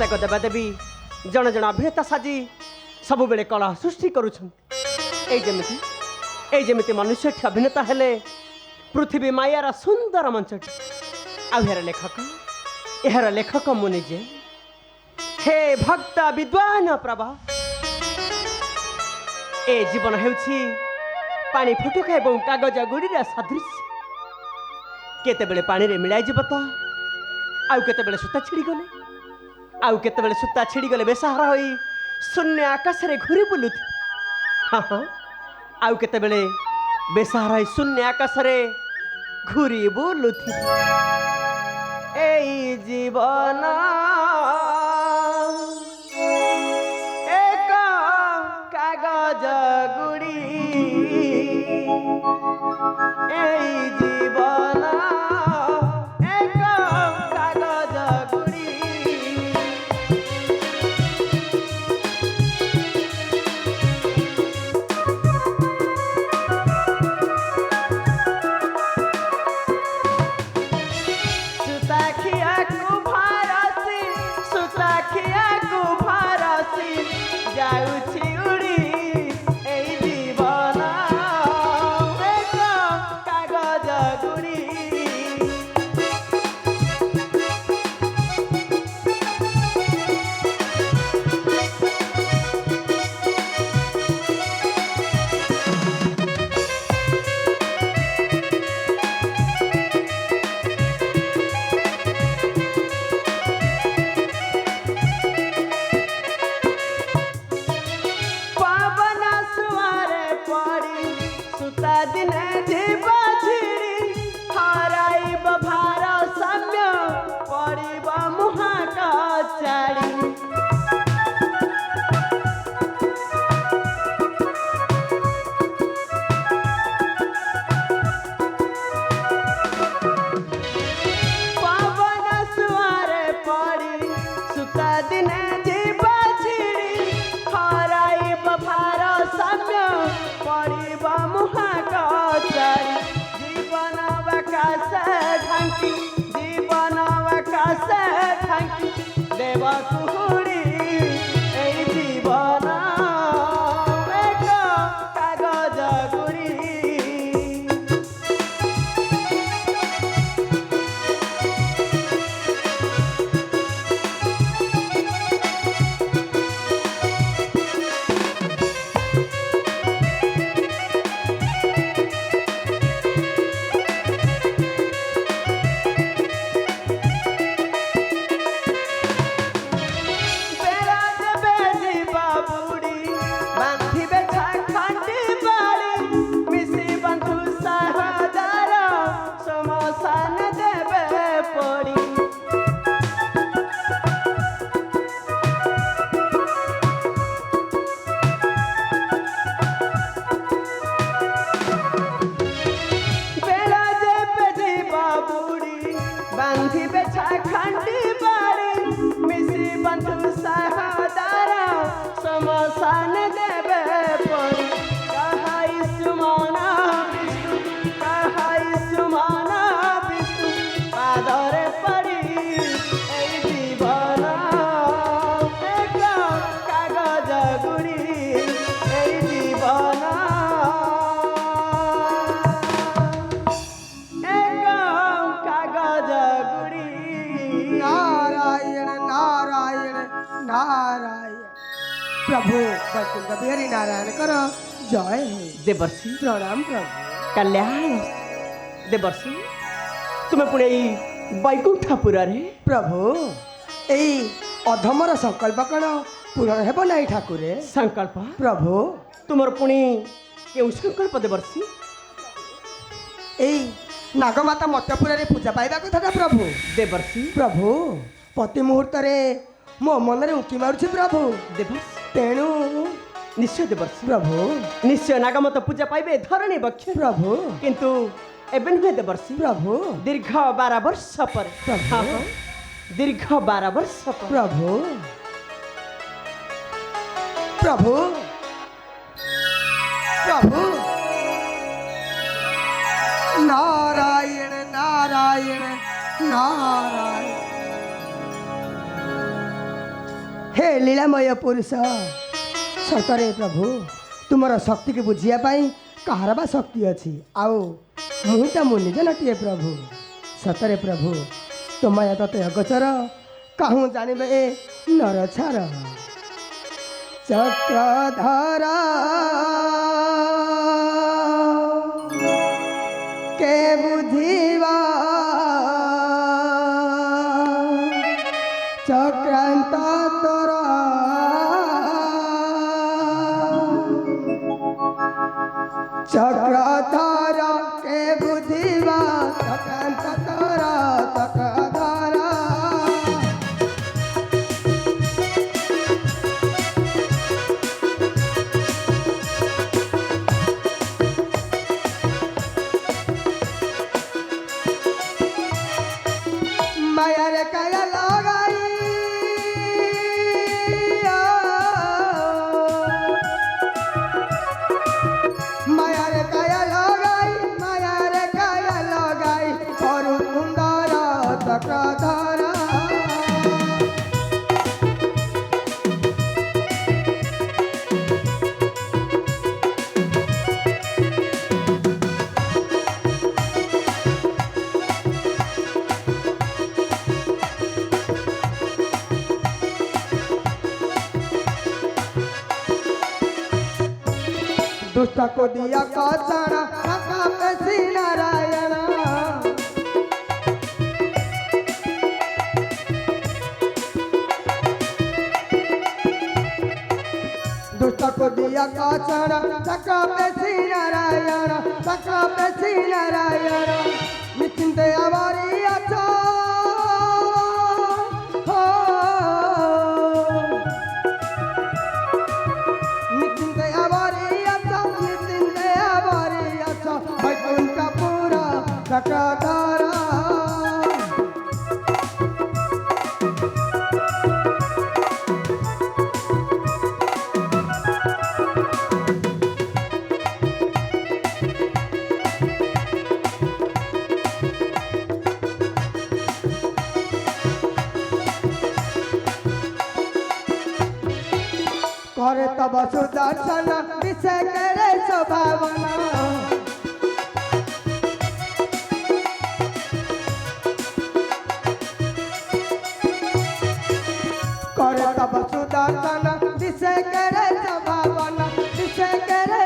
प्रत्येक देवादेवी जन जन अभिनेता साजी सब बेले कला सृष्टि करुँच मनुष्य अभिनेता हेले पृथ्वी मायार सुंदर मंच यार लेखक मुनिजे हे भक्त विद्वान प्रभा ए जीवन हेउछि पानी फुटुका एवं कागज गुड़ीर सदृश केतेबेले पानी रे मिलाई जीव तो आउ केतेबेले सूता छिड़ी गले आउ केतेबेले सूता छिड़ी गले बेसहारा होई शून्य आकाश रे घुरी बुलुथि हाँ हाँ आउ केतेबेले बेसहारा होई शून्य आकाश रे घुरी बुलुथि एई जीवन एक कागज गुड़ी एई जीवन एक कागज गुड़ी सुताखिया कुभारसी सुताखिया कुभारसी जाउछि उड़ी एई जीवन एक कागज गुड़ी पावन सुआरे पड़ी सुता दिने जीवा छिड़ी हराइब भार सम्य पड़िब मुहाक चाड़ी पावन सुआरे पड़ी सुता दिने जीवा छिड़ी हराइब भार सम्य पड़िब मुहाक चाड़ी जीवन आकाश ढांकी जीवन आकाश ढांकी देव कुहुड़ी एई जीवन एक कागज गुड़ी बेरा देबे जीवा बुड़ी बांधिबे छाखंडी बाड़ी मिसी बंधु सहादार समसान देबे पड़ी बेरा देबे जीवा बुड़ी बांधिबे छाखंडी बाड़ी मिसी बंधु सहादार समसान देबे पड़ी कहाई सुमना विष्णु कहाई सुमना विष्णु पादरे पड़ी एई जीवन एक कागज गुड़ी एई जीवन एक कागज गुड़ी नारायण नारायण नारायण प्रभु वैकुंठ बिहारी नारायण कर जय हे देवर्षि प्रणाम प्रभु कल्याण देवर्षि तुम्हें पुणे वैकुंठपुर रे प्रभु एई अधमर संकल्प कण पूरण हेब नाही ठाकुरे संकल्प प्रभु तुमर पुणी केउ संकल्प देवर्षि एई नागमाता मत्यपुर रे पूजा पाइबा कथा प्रभु देवर्षि प्रभु प्रति मुहूर्त रे मो मन रे उंकी मारुछि प्रभु देवर्षि तेणु निश्चय देवर्षि प्रभु निश्चय नागमत पूजा पाइबे धरणी बक्ष प्रभु किंतु एबे नुहे देवर्षि प्रभु दीर्घ 12 वर्ष पर प्रभु। हाँ, हाँ, दीर्घ 12 वर्ष पर प्रभु प्रभु प्रभु नारायण नारायण नारायण हे लीलामय पुरुष सतरे प्रभु तुमर शक्ति के बुझिया पाई कहार बा शक्ति अच्छी आओ मुहिटा मु निज नटिए प्रभु सतरे प्रभु तुमया तते अगोचर कहूँ जानबे ए नर छार चक्रधर के बुझिवा चक्रांत तोरा चक्रधर के बुझिवा चक्रांत तोरा चक्रधर माया रे काया लगाई माया रे काया लगाई और कुंदर चक्रधर दुष्ट को दिया कौशण पे श्री नारायण दुष्ट को दिया कौशण पे श्री नारायण पे श्री नारायण निश्चिंत आवारी अच्छा चक्रधर करे तब सुदर्शन विषय करे स्वभावना करे तब सुदर्शन विषय करे स्वभावना विषय करे